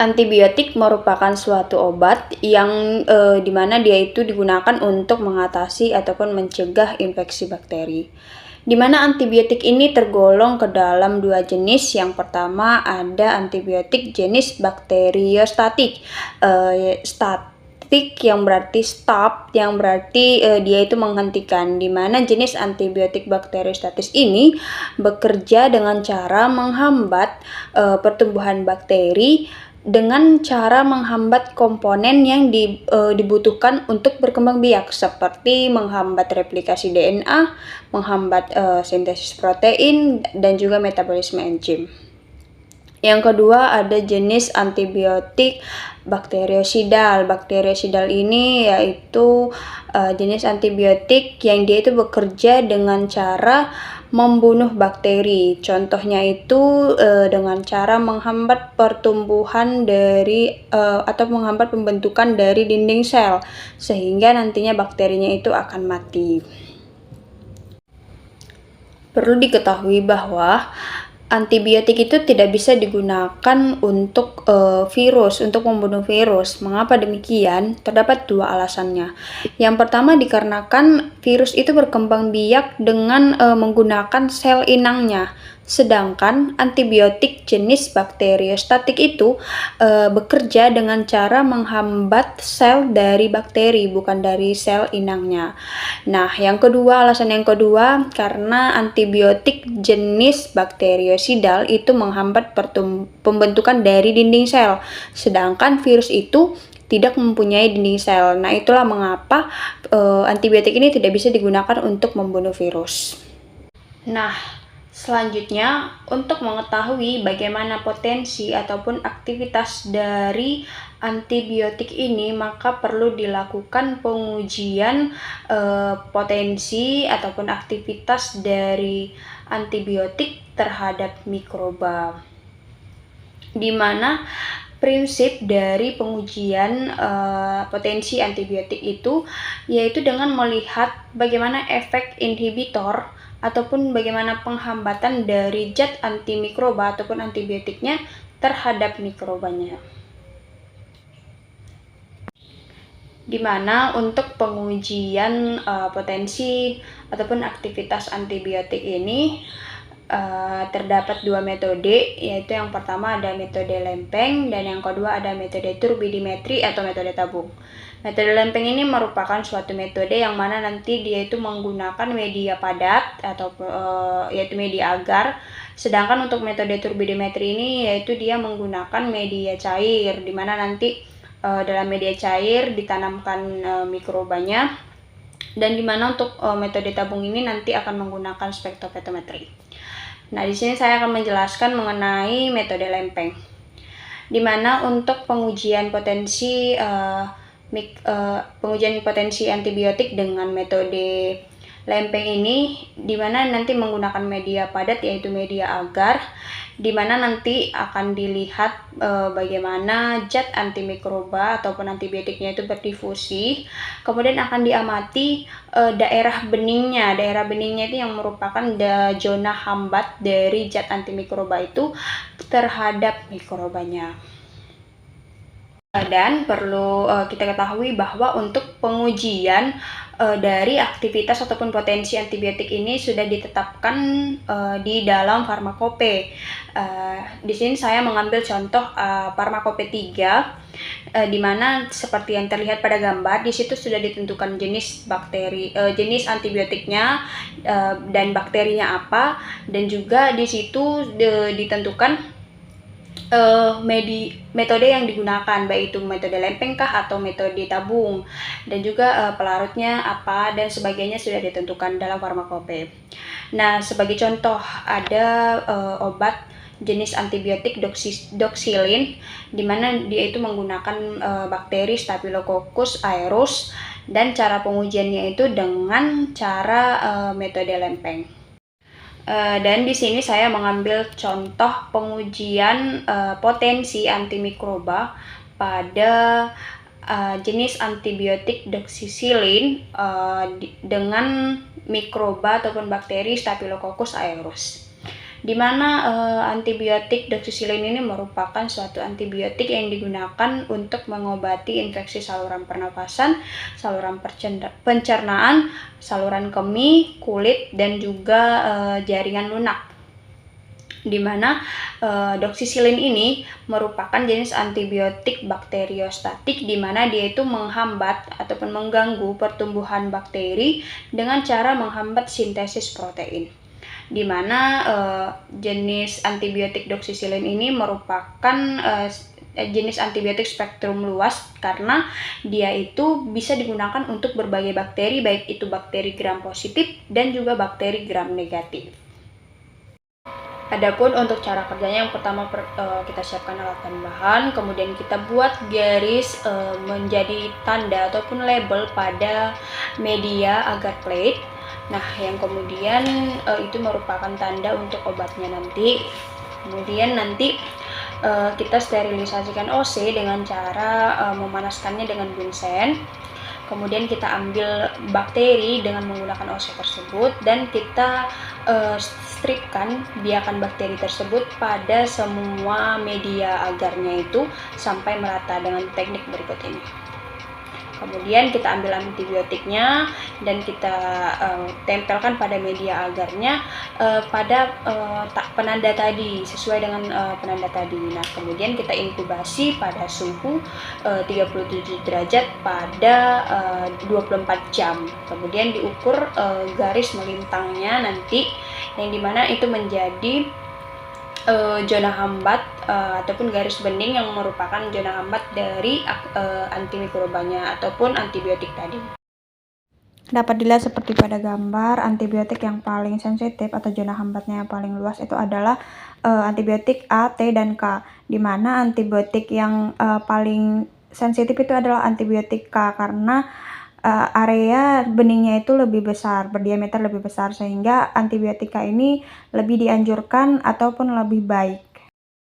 Antibiotik merupakan suatu obat yang dimana dia itu digunakan untuk mengatasi ataupun mencegah infeksi bakteri. Di mana antibiotik ini tergolong ke dalam dua jenis. Yang pertama ada antibiotik jenis bakteriostatik. Statik yang berarti stop, yang berarti dia itu menghentikan. Di mana jenis antibiotik bakteriostatis ini bekerja dengan cara menghambat pertumbuhan bakteri dengan cara menghambat komponen yang dibutuhkan untuk berkembang biak, seperti menghambat replikasi DNA, menghambat sintesis protein, dan juga metabolisme enzim. Yang kedua ada jenis antibiotik bakteriosidal. Bakteriosidal ini yaitu jenis antibiotik yang dia itu bekerja dengan cara membunuh bakteri. Contohnya itu dengan cara menghambat pertumbuhan dari atau menghambat pembentukan dari dinding sel, sehingga nantinya bakterinya itu akan mati. Perlu diketahui bahwa antibiotik itu tidak bisa digunakan untuk virus, untuk membunuh virus. Mengapa demikian? Terdapat dua alasannya. Yang pertama dikarenakan virus itu berkembang biak dengan menggunakan sel inangnya. Sedangkan antibiotik jenis bakteriostatik itu bekerja dengan cara menghambat sel dari bakteri, bukan dari sel inangnya. Nah, alasan yang kedua, karena antibiotik jenis bakteriosidal itu menghambat pembentukan dari dinding sel, sedangkan virus itu tidak mempunyai dinding sel. Nah, itulah mengapa antibiotik ini tidak bisa digunakan untuk membunuh virus. Nah, selanjutnya untuk mengetahui bagaimana potensi ataupun aktivitas dari antibiotik ini, maka perlu dilakukan pengujian potensi ataupun aktivitas dari antibiotik terhadap mikroba. Di mana prinsip dari pengujian potensi antibiotik itu yaitu dengan melihat bagaimana efek inhibitor ataupun bagaimana penghambatan dari zat antimikroba ataupun antibiotiknya terhadap mikrobanya. Di mana untuk pengujian potensi ataupun aktivitas antibiotik ini terdapat dua metode, yaitu yang pertama ada metode lempeng dan yang kedua ada metode turbidimetri atau metode tabung. Metode lempeng ini merupakan suatu metode yang mana nanti dia itu menggunakan media padat atau yaitu media agar. Sedangkan untuk metode turbidimetri ini yaitu dia menggunakan media cair, di mana nanti dalam media cair ditanamkan mikrobanya, dan di mana untuk metode tabung ini nanti akan menggunakan spektrofotometri. Nah, di sini saya akan menjelaskan mengenai metode lempeng, di mana untuk pengujian potensi antibiotik dengan metode lempeng ini, di mana nanti menggunakan media padat yaitu media agar, di mana nanti akan dilihat bagaimana zat antimikroba ataupun antibiotiknya itu berdifusi, kemudian akan diamati daerah beningnya. Daerah beningnya itu yang merupakan zona hambat dari zat antimikroba itu terhadap mikrobanya. Dan perlu kita ketahui bahwa untuk pengujian dari aktivitas ataupun potensi antibiotik ini sudah ditetapkan di dalam farmakope. Di sini saya mengambil contoh farmakope 3, di mana seperti yang terlihat pada gambar, di situ sudah ditentukan jenis jenis antibiotiknya dan bakterinya apa, dan juga di situ ditentukan metode yang digunakan, baik itu metode lempeng kah atau metode tabung, dan juga pelarutnya apa dan sebagainya sudah ditentukan dalam farmakope. Nah, sebagai contoh ada obat jenis antibiotik doxylin, di mana dia itu menggunakan bakteri Staphylococcus aureus, dan cara pengujiannya itu dengan cara metode lempeng. Dan di sini saya mengambil contoh pengujian potensi antimikroba pada jenis antibiotik doxycycline dengan mikroba ataupun bakteri Staphylococcus aureus. di mana antibiotik doxycycline ini merupakan suatu antibiotik yang digunakan untuk mengobati infeksi saluran pernapasan, saluran pencernaan, saluran kemih, kulit, dan juga jaringan lunak. Di mana doxycycline ini merupakan jenis antibiotik bakteriostatik, di mana dia itu menghambat ataupun mengganggu pertumbuhan bakteri dengan cara menghambat sintesis protein. Di mana jenis antibiotik doxycycline ini merupakan jenis antibiotik spektrum luas, karena dia itu bisa digunakan untuk berbagai bakteri, baik itu bakteri gram positif dan juga bakteri gram negatif. Adapun untuk cara kerjanya, yang pertama kita siapkan alat dan bahan, kemudian kita buat garis menjadi tanda ataupun label pada media agar plate. Nah, yang kemudian itu merupakan tanda untuk obatnya nanti. Kemudian nanti kita sterilisasikan OC dengan cara memanaskannya dengan bunsen. Kemudian kita ambil bakteri dengan menggunakan OC tersebut, dan kita stripkan, biarkan bakteri tersebut pada semua media agarnya itu sampai merata dengan teknik berikut ini. Kemudian kita ambil antibiotiknya dan kita tempelkan pada media agarnya pada penanda tadi, sesuai dengan penanda tadi. Nah, kemudian kita inkubasi pada suhu 37 derajat pada 24 jam. Kemudian diukur garis melintangnya nanti, yang dimana itu menjadi zona hambat ataupun garis bening yang merupakan zona hambat dari antimikrobanya ataupun antibiotik tadi. Dapat dilihat seperti pada gambar, antibiotik yang paling sensitif atau zona hambatnya yang paling luas itu adalah antibiotik A, T, dan K, di mana antibiotik yang paling sensitif itu adalah antibiotik K, karena area beningnya itu lebih besar, berdiameter lebih besar, sehingga antibiotika ini lebih dianjurkan ataupun lebih baik